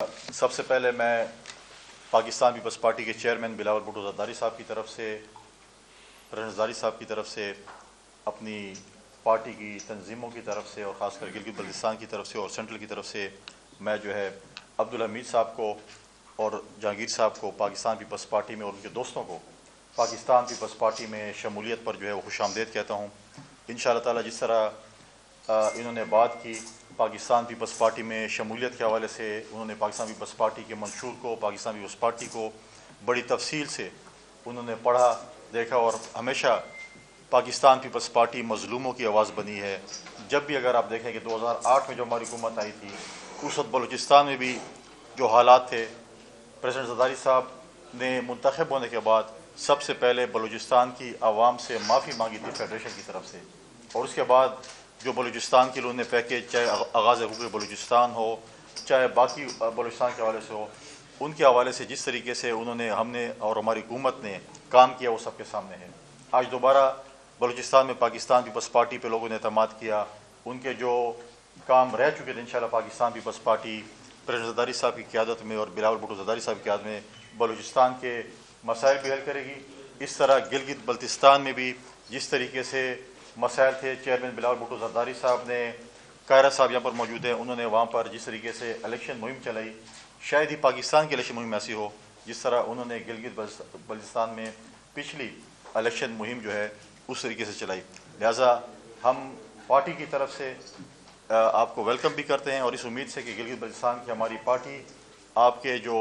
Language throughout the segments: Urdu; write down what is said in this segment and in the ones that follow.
سب سے پہلے میں پاکستان پیپلز پارٹی کے چیئرمین بلاول بھٹو زرداری صاحب کی طرف سے، پریزیڈنٹ زرداری صاحب کی طرف سے، اپنی پارٹی کی تنظیموں کی طرف سے اور خاص کر گلگت بلتستان کی طرف سے اور سینٹرل کی طرف سے میں عبدالحمید صاحب کو اور جہانگیر صاحب کو پاکستان پیپلز پارٹی میں اور ان کے دوستوں کو پاکستان پیپلز پارٹی میں شمولیت پر وہ خوش آمدید کہتا ہوں۔ انشاءاللہ تعالی جس طرح انہوں نے بات کی پاکستان پیپلز پارٹی میں شمولیت کے حوالے سے، انہوں نے پاکستان پیپلز پارٹی کے منشور کو، پاکستان پیپلز پارٹی کو بڑی تفصیل سے انہوں نے پڑھا، دیکھا اور ہمیشہ پاکستان پیپلز پارٹی مظلوموں کی آواز بنی ہے۔ جب بھی اگر آپ دیکھیں کہ 2008 میں جو ہماری حکومت آئی تھی، اس وقت بلوچستان میں بھی جو حالات تھے، پریزیڈنٹ زرداری صاحب نے منتخب ہونے کے بعد سب سے پہلے بلوچستان کی عوام سے معافی مانگی تھی فیڈریشن کی طرف سے، اور اس کے بعد جو بلوچستان کے لیے انہوں نے پیکیج، چاہے آغاز حقوق بلوچستان ہو، چاہے باقی بلوچستان کے حوالے سے ہو، ان کے حوالے سے جس طریقے سے ہم نے اور ہماری حکومت نے کام کیا وہ سب کے سامنے ہے۔ آج دوبارہ بلوچستان میں پاکستان پیپلز پارٹی پہ لوگوں نے اعتماد کیا، ان کے جو کام رہ چکے تھے انشاءاللہ پاکستان پیپلز پارٹی پریزیڈنٹ زرداری صاحب کی قیادت میں اور بلاول بھٹو زرداری صاحب کی قیادت میں بلوچستان کے مسائل بھی حل کرے گی۔ اس طرح گلگت بلتستان میں بھی جس طریقے سے مسائل تھے، چیئرمین بلاول بھٹو زرداری صاحب نے، قاہرہ صاحب یہاں پر موجود ہیں، انہوں نے وہاں پر جس طریقے سے الیکشن مہم چلائی، شاید ہی پاکستان کی الیکشن مہم ایسی ہو جس طرح انہوں نے گلگت بلتستان میں پچھلی الیکشن مہم اس طریقے سے چلائی۔ لہٰذا ہم پارٹی کی طرف سے آپ کو ویلکم بھی کرتے ہیں اور اس امید سے کہ گلگت بلتستان کی ہماری پارٹی آپ کے جو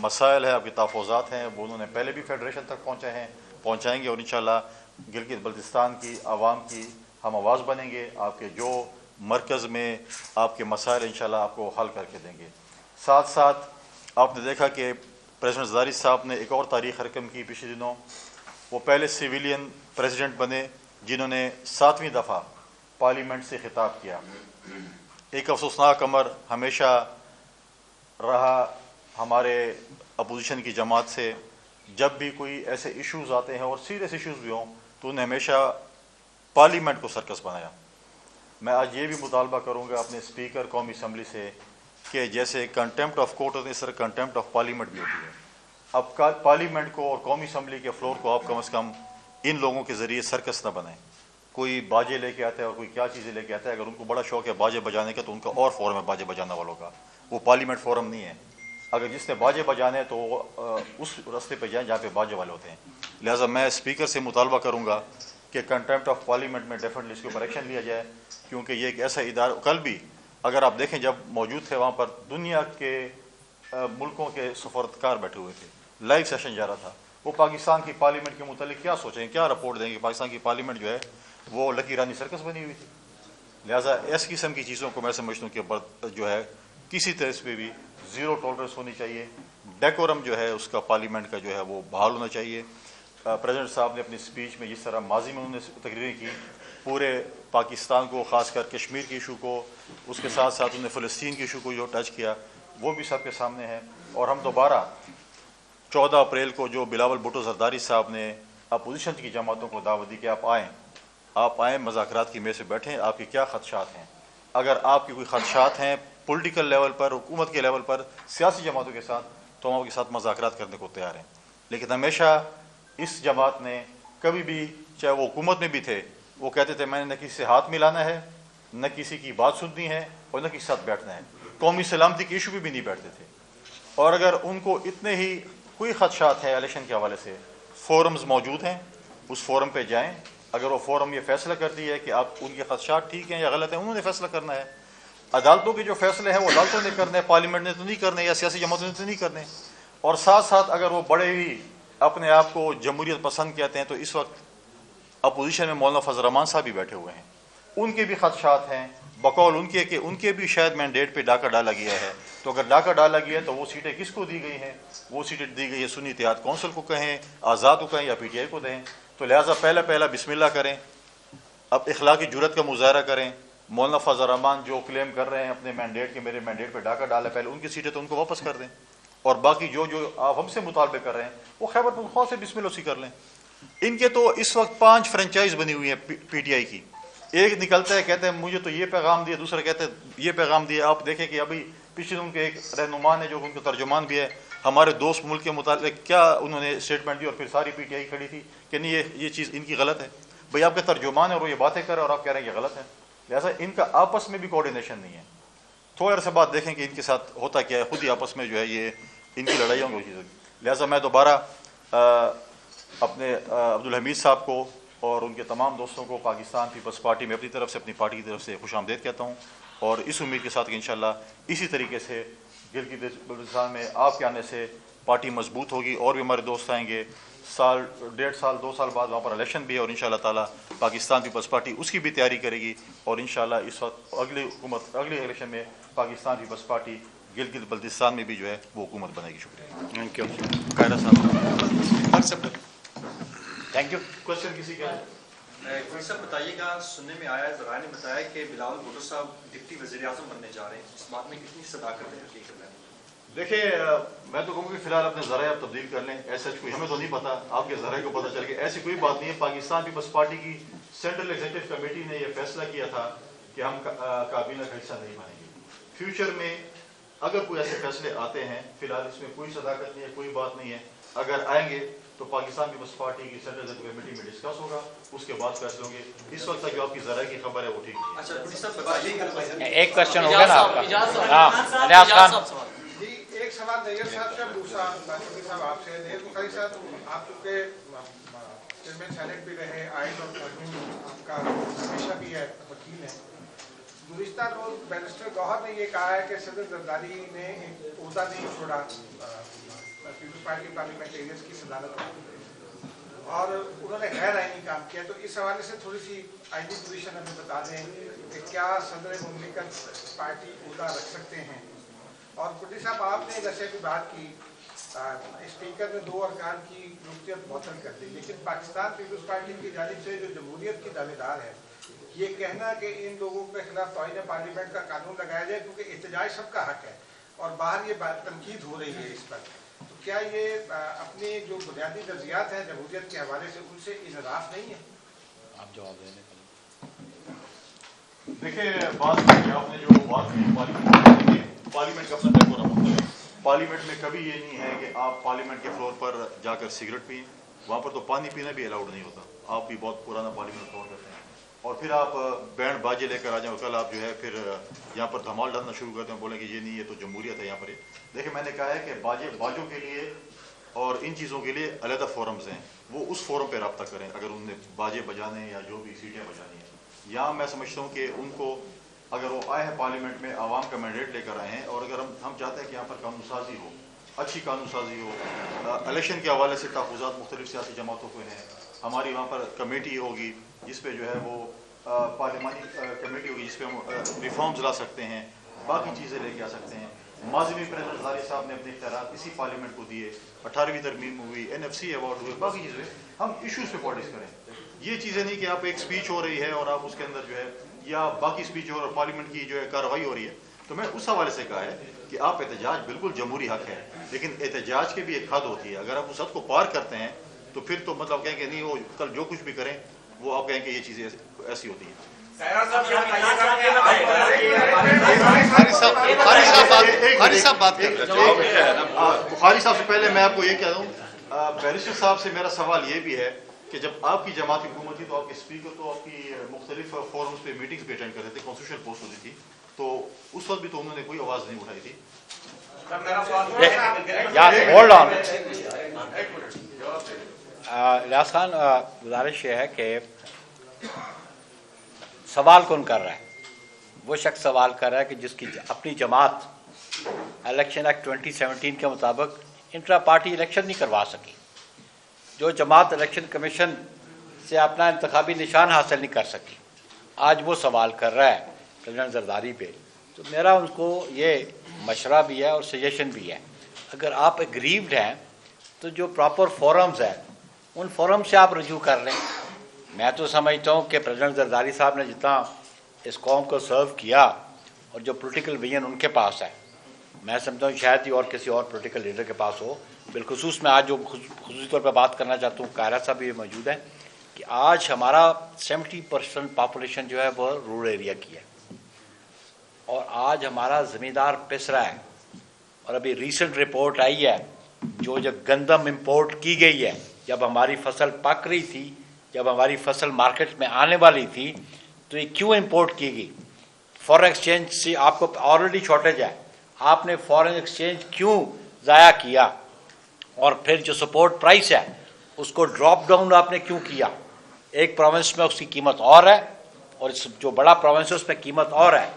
مسائل ہیں، آپ کے تحفظات ہیں، وہ انہوں نے پہلے بھی فیڈریشن تک پہنچائیں گے اور انشاءاللہ گلگت بلتستان کی عوام کی ہم آواز بنیں گے، آپ کے جو مرکز میں آپ کے مسائل انشاءاللہ آپ کو حل کر کے دیں گے۔ ساتھ ساتھ آپ نے دیکھا کہ پریزیڈنٹ زرداری صاحب نے ایک اور تاریخ رقم کی پچھلے دنوں، وہ پہلے سویلین پریزیڈنٹ بنے جنہوں نے 7ویں دفعہ پارلیمنٹ سے خطاب کیا۔ ایک افسوسناک امر ہمیشہ رہا ہمارے اپوزیشن کی جماعت سے، جب بھی کوئی ایسے ایشوز آتے ہیں اور سیریس ایشوز بھی ہوں تو انہیں ہمیشہ پارلیمنٹ کو سرکس بنایا۔ میں آج یہ بھی مطالبہ کروں گا اپنے اسپیکر قومی اسمبلی سے کہ جیسے کنٹیمپٹ آف کورٹ ہوتی ہے، اس طرح کنٹیمپٹ آف پارلیمنٹ بھی ہوتی ہے۔ اب پارلیمنٹ کو اور قومی اسمبلی کے فلور کو آپ کم از کم ان لوگوں کے ذریعے سرکس نہ بنائیں۔ کوئی باجے لے کے آتا ہے اور کوئی کیا چیزیں لے کے آتا ہے، اگر ان کو بڑا شوق ہے باجے بجانے کا تو ان کا اور فورم ہے باجے بجانے والوں کا، وہ پارلیمنٹ فورم نہیں ہے۔ اگر جس نے باجے بجانے تو وہ اس راستے پہ جائیں جہاں پہ باجے والے ہوتے ہیں۔ لہٰذا میں اسپیکر سے مطالبہ کروں گا کہ کنٹیمپٹ آف پارلیمنٹ میں ڈیفینیٹلی اس کے اوپر ایکشن لیا جائے، کیونکہ یہ ایک ایسا ادارہ، کل بھی اگر آپ دیکھیں جب موجود تھے وہاں پر دنیا کے ملکوں کے سفارتکار بیٹھے ہوئے تھے، لائیو سیشن جا رہا تھا، وہ پاکستان کی پارلیمنٹ کے متعلق کیا سوچیں، کیا رپورٹ دیں گے؟ پاکستان کی پارلیمنٹ وہ لکی رانی سرکس بنی ہوئی تھی۔ لہٰذا اس قسم کی چیزوں کو میں سمجھتا ہوں کہ کسی طرح پہ بھی زیرو ٹالرنس ہونی چاہیے، ڈیکورم اس کا پارلیمنٹ کا وہ بحال ہونا چاہیے۔ پریزیڈنٹ صاحب نے اپنی اسپیچ میں جس طرح ماضی میں انہوں نے تقریریں کی، پورے پاکستان کو، خاص کر کشمیر کے ایشو کو، اس کے ساتھ ساتھ انہوں نے فلسطین کے ایشو کو جو ٹچ کیا وہ بھی سب کے سامنے ہے۔ اور ہم دوبارہ 14 اپریل کو جو بلاول بھٹو زرداری صاحب نے اپوزیشن کی جماعتوں کو دعوت دی کہ آپ آئیں مذاکرات کی میز پہ بیٹھیں، آپ کے کیا خدشات ہیں؟ اگر آپ کے کوئی خدشات ہیں پولیٹیکل لیول پر، حکومت کے لیول پر، سیاسی جماعتوں کے ساتھ، تو ہم آپ کے ساتھ مذاکرات کرنے کو تیار ہیں۔ لیکن ہمیشہ اس جماعت نے کبھی بھی، چاہے وہ حکومت میں بھی تھے، وہ کہتے تھے میں نے نہ کسی سے ہاتھ ملانا ہے، نہ کسی کی بات سننی ہے اور نہ کسی ساتھ بیٹھنا ہے۔ قومی سلامتی کے ایشو بھی نہیں بیٹھتے تھے۔ اور اگر ان کو اتنے ہی کوئی خدشات ہیں الیکشن کے حوالے سے، فورمز موجود ہیں، اس فورم پہ جائیں۔ اگر وہ فورم یہ فیصلہ کرتی ہے کہ آپ ان کے خدشات ٹھیک ہیں یا غلط ہیں، انہوں نے فیصلہ کرنا ہے۔ عدالتوں کے جو فیصلے ہیں وہ عدالتوں نے کرنے، پارلیمنٹ نے تو نہیں کرنے، یا سیاسی جماعتوں نے تو نہیں کرنے۔ اور ساتھ ساتھ اگر وہ بڑے ہی اپنے آپ کو جمہوریت پسند کہتے ہیں تو اس وقت اپوزیشن میں مولانا فضل الرحمان صاحب بھی بیٹھے ہوئے ہیں، ان کے بھی خدشات ہیں، بقول ان کے کہ ان کے بھی شاید مینڈیٹ پہ ڈاکہ ڈالا گیا ہے۔ تو اگر ڈاکہ ڈالا گیا ہے تو وہ سیٹیں کس کو دی گئی ہیں؟ وہ سیٹیں دی گئی ہے سنی اتحاد کونسل کو کہیں، آزاد کو کہیں یا پی ٹی آئی کو دیں۔ تو لہٰذا پہلا بسم اللہ کریں، اب اخلاقی جرات کا مظاہرہ کریں۔ مولانا فضل الرحمان جو کلیم کر رہے ہیں اپنے مینڈیٹ کے، میرے مینڈیٹ پہ ڈاکہ ڈالا، پہلے ان کی سیٹیں تو ان کو واپس کر دیں، اور باقی جو آپ ہم سے مطالبے کر رہے ہیں وہ خیبر پختونخوا سے بسم اللہ سی کر لیں۔ ان کے تو اس وقت 5 فرنچائز بنی ہوئی ہیں پی ٹی آئی کی۔ ایک نکلتا ہے کہتے ہیں مجھے تو یہ پیغام دیا، دوسرا کہتے ہیں یہ پیغام دیا۔ آپ دیکھیں کہ ابھی پچھلے ان کے ایک رہنما نے جو ان کا ترجمان بھی ہے ہمارے دوست ملک کے متعلق کیا انہوں نے اسٹیٹمنٹ دی اور پھر ساری پی ٹی آئی کھڑی تھی کہ نہیں یہ چیز ان کی غلط ہے. بھئی آپ کا ترجمان ہے اور وہ یہ باتیں کر رہے ہیں اور آپ کہہ رہے ہیں یہ غلط ہے. لہٰذا ان کا آپس میں بھی کوارڈینیشن نہیں ہے. تھوڑے عرصے بعد دیکھیں کہ ان کے ساتھ ہوتا کیا ہے, خود ہی آپس میں جو ہے یہ ان کی لڑائیوں کی چیز. لہٰذا میں دوبارہ اپنے عبدالحمید صاحب کو اور ان کے تمام دوستوں کو پاکستان پیپلز پارٹی میں اپنی طرف سے اپنی پارٹی کی طرف سے خوش آمدید کہتا ہوں, اور اس امید کے ساتھ کہ انشاءاللہ اسی طریقے سے گلگت بلتستان میں آپ کے آنے سے پارٹی مضبوط ہوگی, اور بھی ہمارے دوست آئیں گے. سال 1.5 سال 2 سال بعد وہاں پر الیکشن بھی ہے, اور انشاءاللہ تعالیٰ پاکستان پیپلز پارٹی اس کی بھی تیاری کرے گی, اور انشاءاللہ اس وقت اگلے الیکشن میں پاکستان پیپلز پارٹی گلگت بلتستان میں بھی جو ہے وہ حکومت بنے گی. شکریہ. Thank you. قاہرہ صاحب. Thank you. کوشچن کسی کا؟ کوئی صاحب بتائیے گا, سننے میں آیا ہے, ذرائع نے بتایا کہ بلاول بھٹو صاحب ڈپٹی وزیر اعظم بننے جا رہے ہیں, اس بات میں کتنی صداقت ہے حقیقت ہے؟ دیکھیں میں تو کہوں کہ فی الحال اپنے ذرائع آپ تبدیل کر لیں. ایسا کوئی ہمیں تو نہیں پتا, آپ کے ذرائع کو پتہ چل گیا. ایسی کوئی بات نہیں ہے. پاکستان پیپلز پارٹی کی سینٹرل ایگزیکٹو کمیٹی نے یہ فیصلہ کیا تھا کہ ہم کابینہ کا حصہ نہیں بنیں گے. فیوچر میں اگر کوئی ایسے فیصلے آتے ہیں, فی الحال اس میں کوئی صداقت نہیں ہے, کوئی بات نہیں ہے. اگر آئیں گے تو پاکستان پیپلز پارٹی کی سینٹرل ایگزیکٹو کمیٹی میں ڈسکس ہوگا, اس کے بعد فیصلے ہوں گے. اس وقت تک جو آپ کی ذرائع کی خبر ہے وہ ٹھیک نہیں ہے. اچھا ڈپٹی صاحب بتائیے, ایک کوشچن ہو گیا نا آپ کا. ہاں ریاض خان. جی ایک سوال نیئر صاحب سے, دوسرا باشندی صاحب آپ سے. نیئر بخاری صاحب, آپ چونکہ چیئرمین سینٹ بھی رہے, آئین اور قانون آپ کا ہمیشہ بھی ہے, وکیل ہیں. گزشتہ روز بیرسٹر گوہر نے یہ کہا ہے کہ صدر زرداری نے ایک عہدہ نہیں چھوڑا پیپلز پارٹی پارلیمنٹیرینز کی صدارت میں, اور انہوں نے غیر آئینی کام کیا. تو اس حوالے سے تھوڑی سی آئینی پوزیشن ہمیں بتا دیں کہ کیا صدر مملکت پارٹی عہدہ رکھ سکتے ہیں. اور پٹی صاحب, آپ نے جیسے بھی بات کی, اسپیکر نے 2 ارکان کی رکنیت معطل کر دی, لیکن پاکستان پیپلز پارٹی کی جانب سے جو جمہوریت کی دعوے دار ہے, یہ کہنا کہ ان لوگوں کے خلاف توہین پارلیمنٹ کا قانون لگایا جائے کیونکہ احتجاج سب کا حق ہے, اور باہر یہ بات تنقید ہو رہی ہے اس پر, تو کیا یہ اپنی جو بنیادی نظریات ہیں جمہوریت کے حوالے سے ان سے انحراف نہیں ہے؟ آپ جواب دیں. دیکھیں بات آپ نے جو بات کی, پارلیمنٹ کا اپنا ڈیکورم ہوتا ہے. پارلیمنٹ میں کبھی یہ نہیں ہے کہ آپ پارلیمنٹ کے فلور پر جا کر سگریٹ پئیں. وہاں پر تو پانی پینا بھی الاؤڈ نہیں ہوتا. آپ بھی بہت پرانا پارلیمنٹ فلور کرتے ہیں, اور پھر آپ بینڈ باجے لے کر آ جائیں, اور کل آپ جو ہے پھر یہاں پر دھمال ڈالنا شروع کرتے ہیں, بولیں کہ یہ نہیں, یہ تو جمہوریت ہے یہاں پر. دیکھیں میں نے کہا ہے کہ باجوں کے لیے اور ان چیزوں کے لیے علیحدہ فورمز ہیں, وہ اس فورم پہ رابطہ کریں اگر انہوں نے باجے بجانے یا جو بھی سیٹیں بجانی ہیں. یہاں میں سمجھتا ہوں کہ ان کو اگر وہ آئے ہیں پارلیمنٹ میں, عوام کا مینڈیٹ لے کر آئے ہیں, اور اگر ہم چاہتے ہیں کہ یہاں پر قانون سازی ہو, اچھی قانون سازی ہو, الیکشن کے حوالے سے تحفظات مختلف سیاسی جماعتوں کو ہیں, ہماری وہاں پر کمیٹی ہوگی جس پہ جو ہے وہ پارلیمانی کمیٹی ہوگی جس پہ ہم ریفارمز لا سکتے ہیں, باقی چیزیں لے کے آ سکتے ہیں. ماضی میں پریزیڈنٹ زرداری صاحب نے اپنے اختیارات اسی پارلیمنٹ کو دیے, 18ویں ترمیم ہوئی, NFC ایوارڈ ہوئے, باقی چیزیں. ہم ایشوز پہ پالیٹکس کریں. یہ چیزیں نہیں کہ آپ ایک اسپیچ ہو رہی ہے اور آپ اس کے اندر جو ہے, یا باقی اسپیچ اور پارلیمنٹ کی جو ہے کارروائی ہو رہی ہے. تو میں اس حوالے سے کہا ہے کہ آپ احتجاج بالکل جمہوری حق ہے, لیکن احتجاج کی بھی ایک حد ہوتی ہے. اگر آپ اس حد کو پار کرتے ہیں تو پھر تو مطلب کہیں کہ نہیں, وہ کل جو کچھ بھی کریں وہ آپ کہیں کہ یہ چیزیں ایسی ہوتی ہیں. بخاری صاحب سے پہلے میں آپ کو یہ کہہ دوں, بیرسٹر صاحب سے میرا سوال یہ بھی ہے کہ جب آپ کی جماعت حکومت تھی تو آپ کے اسپیکر تو آپ کی مختلف فورمز پہ میٹنگز پہ اٹینڈ کرتے تھے, کانسٹیٹیوشنل پوسٹ ہوتی تھی, تو اس وقت بھی تو انہوں نے کوئی آواز نہیں اٹھائی تھی. Hold on. ریاض خان, گزارش یہ ہے کہ سوال کون کر رہا ہے؟ وہ شخص سوال کر رہا ہے کہ جس کی اپنی جماعت الیکشن ایکٹ 2017 کے مطابق انٹرا پارٹی الیکشن نہیں کروا سکی, جو جماعت الیکشن کمیشن سے اپنا انتخابی نشان حاصل نہیں کر سکی, آج وہ سوال کر رہا ہے پریزیڈنٹ زرداری پہ. تو میرا ان کو یہ مشورہ بھی ہے اور سجیشن بھی ہے, اگر آپ اگریوڈ ہیں تو جو پراپر فورمز ہیں ان فورم سے آپ رجوع کر لیں. میں تو سمجھتا ہوں کہ پریزیڈنٹ زرداری صاحب نے جتنا اس قوم کو سرو کیا اور جو پولیٹیکل ویژن ان کے پاس ہے, میں سمجھتا ہوں شاید ہی اور کسی اور پولیٹیکل لیڈر کے پاس ہو. بالخصوص میں آج جو خصوصی طور پہ بات کرنا چاہتا ہوں, قاہرہ صاحب بھی موجود ہیں, کہ آج ہمارا 70% پاپولیشن جو ہے وہ رورل ایریا کی ہے. اور آج ہمارا زمیندار پس رہا ہے. اور ابھی ریسنٹ رپورٹ آئی ہے جو گندم امپورٹ کی گئی ہے، جب ہماری فصل پک رہی تھی، جب ہماری فصل مارکیٹ میں آنے والی تھی، تو یہ کیوں امپورٹ کی گئی؟ فارن ایکسچینج سے آپ کو آلریڈی شارٹیج ہے، آپ نے فارن ایکسچینج کیوں ضائع کیا؟ اور پھر جو سپورٹ پرائس ہے اس کو ڈراپ ڈاؤن آپ نے کیوں کیا؟ ایک پروونس میں اس کی قیمت اور ہے اور جو بڑا پروونس ہے اس میں قیمت اور ہے.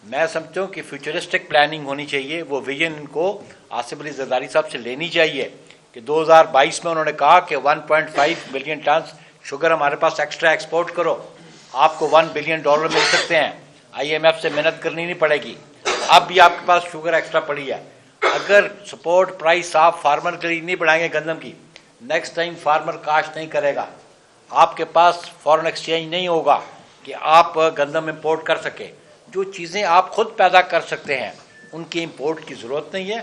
میں سمجھتا ہوں کہ فیوچرسٹک پلاننگ ہونی چاہیے. وہ ویژن ان کو آصف علی زرداری صاحب سے لینی چاہیے کہ 2022 میں انہوں نے کہا کہ 1.5 بلین ٹنز شوگر ہمارے پاس ایکسٹرا ایکسپورٹ کرو، آپ کو $1 بلین مل سکتے ہیں، IMF سے محنت کرنی نہیں پڑے گی. اب بھی آپ کے پاس شوگر ایکسٹرا پڑی ہے. اگر سپورٹ پرائس آپ فارمر کے لیے نہیں بڑھائیں گے گندم کی، نیکسٹ ٹائم فارمر کاشت نہیں کرے گا. آپ کے پاس فارن ایکسچینج نہیں ہوگا کہ آپ گندم امپورٹ کر سکیں. جو چیزیں آپ خود پیدا کر سکتے ہیں ان کی امپورٹ کی ضرورت نہیں ہے.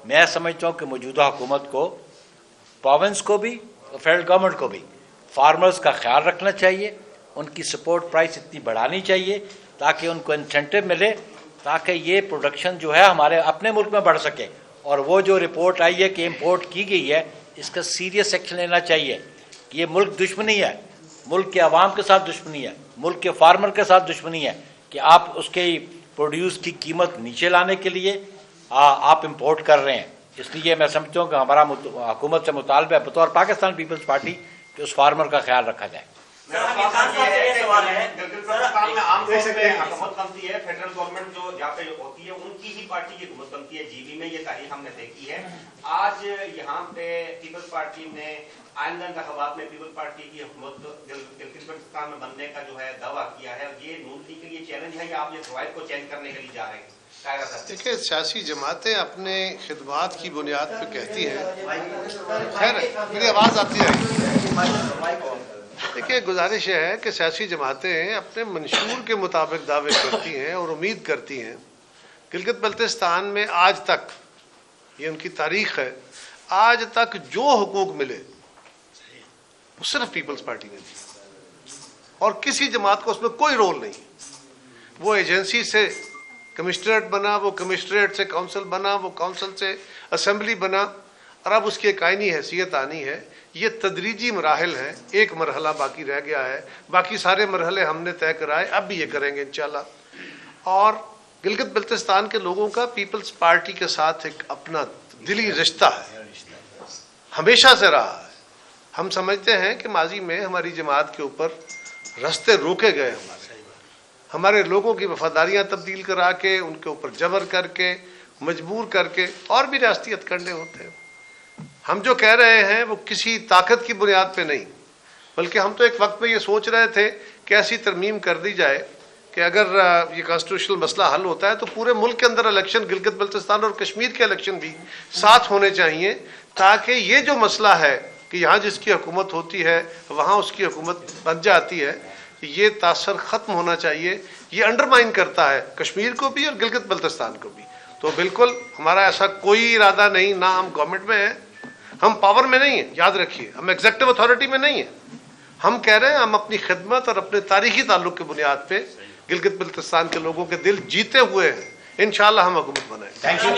میں سمجھتا ہوں کہ موجودہ حکومت کو، پروونس کو بھی اور فیڈرل گورنمنٹ کو بھی فارمرز کا خیال رکھنا چاہیے. ان کی سپورٹ پرائس اتنی بڑھانی چاہیے تاکہ ان کو انسینٹو ملے، تاکہ یہ پروڈکشن جو ہے ہمارے اپنے ملک میں بڑھ سکے. اور وہ جو رپورٹ آئی ہے کہ امپورٹ کی گئی ہے، اس کا سیریس ایکشن لینا چاہیے. یہ ملک دشمنی ہے، ملک کے عوام کے ساتھ دشمنی ہے، ملک کے فارمر کے ساتھ دشمنی ہے کہ آپ اس کے پروڈیوس کی قیمت نیچے لانے کے لیے آپ امپورٹ کر رہے ہیں. اس لیے میں سمجھتا ہوں کہ ہمارا حکومت سے مطالبہ ہے بطور پاکستان پیپلز پارٹی کہ اس فارمر کا خیال رکھا جائے. حکومت بنتی ہے، فیڈرل گورنمنٹ جو جہاں پہ ہوتی ہے ان کی ہی پارٹی کی حکومت بنتی ہے. GB میں یہ تاریخ ہم نے دیکھی ہے. آج یہاں پہ پیپلز پارٹی نے آئندہ انتخابات میں پیپلز پارٹی کی حکومت گلگت بلتستان میں بننے کا جو ہے دعویٰ کیا ہے. یہ نون لیگ کے لیے چیلنج ہے یا آپ یہ روایت کو چینج کرنے کے لیے جا رہے ہیں؟ دیکھیں، سیاسی جماعتیں اپنے خدمات کی بنیاد پہ کہتی ہیں. خیر، میری آواز آتی ہے؟ دیکھیں، گزارش یہ ہے کہ سیاسی جماعتیں اپنے منشور کے مطابق دعوے کرتی ہیں اور امید کرتی ہیں. گلگت بلتستان میں آج تک، یہ ان کی تاریخ ہے، آج تک جو حقوق ملے وہ صرف پیپلز پارٹی نے دی اور کسی جماعت کو اس میں کوئی رول نہیں. وہ ایجنسی سے کمشنریٹ بنا، وہ کمشنریٹ سے کونسل بنا، وہ کونسل سے اسمبلی بنا، اور اب اس کی ایک آئینی حیثیت آنی ہے. یہ تدریجی مراحل ہیں. ایک مرحلہ باقی رہ گیا ہے، باقی سارے مرحلے ہم نے طے کرائے، اب بھی یہ کریں گے انشاءاللہ. اور گلگت بلتستان کے لوگوں کا پیپلز پارٹی کے ساتھ ایک اپنا دلی رشتہ ہے، ہمیشہ سے رہا ہے. ہم سمجھتے ہیں کہ ماضی میں ہماری جماعت کے اوپر رستے روکے گئے، ہمارے لوگوں کی وفاداریاں تبدیل کرا کے، ان کے اوپر جبر کر کے، مجبور کر کے، اور بھی ریاستی ہتھ کنڈے ہوتے ہیں. ہم جو کہہ رہے ہیں وہ کسی طاقت کی بنیاد پہ نہیں، بلکہ ہم تو ایک وقت میں یہ سوچ رہے تھے کہ ایسی ترمیم کر دی جائے کہ اگر یہ کانسٹیٹیوشنل مسئلہ حل ہوتا ہے تو پورے ملک کے اندر الیکشن، گلگت بلتستان اور کشمیر کے الیکشن بھی ساتھ ہونے چاہیے، تاکہ یہ جو مسئلہ ہے کہ یہاں جس کی حکومت ہوتی ہے وہاں اس کی حکومت بن جاتی ہے، یہ تاثر ختم ہونا چاہیے. یہ انڈرمائن کرتا ہے کشمیر کو بھی اور گلگت بلتستان کو بھی. تو بالکل ہمارا ایسا کوئی ارادہ نہیں، نہ ہم گورنمنٹ میں ہیں، ہم پاور میں نہیں ہیں، یاد رکھیے، ہم ایگزیکٹو اتھارٹی میں نہیں ہیں. ہم کہہ رہے ہیں ہم اپنی خدمت اور اپنے تاریخی تعلق کی بنیاد پہ گلگت بلتستان کے لوگوں کے دل جیتے ہوئے ہیں. انشاءاللہ ہم حکومت بنائیں. Thank you.